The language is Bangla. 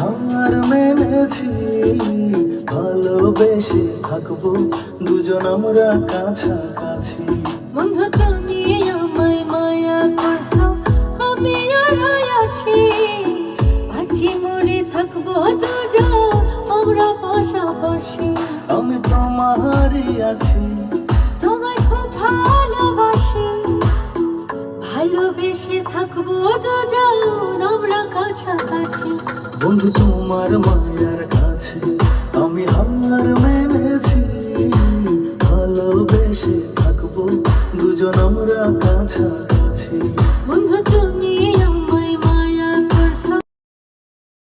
হার মেনেছি, ভালোবেসে থাকবো দুজন আমরা কাছাকাছি। বন্ধু তুমি আমায় মায়া করছো, আমি আর আছি, আছি মরে থাকবো দুজন আমরা পাশাপাশি। আমি তোমারই আছি, তোমায় খুব ভালোবাসি, ভালোবেসে থাকবো দুজন আমরা কাছাকাছি। বন্ধু তোমার মায়ার কাছে আমি হার মেনেছি, ভালোবেসে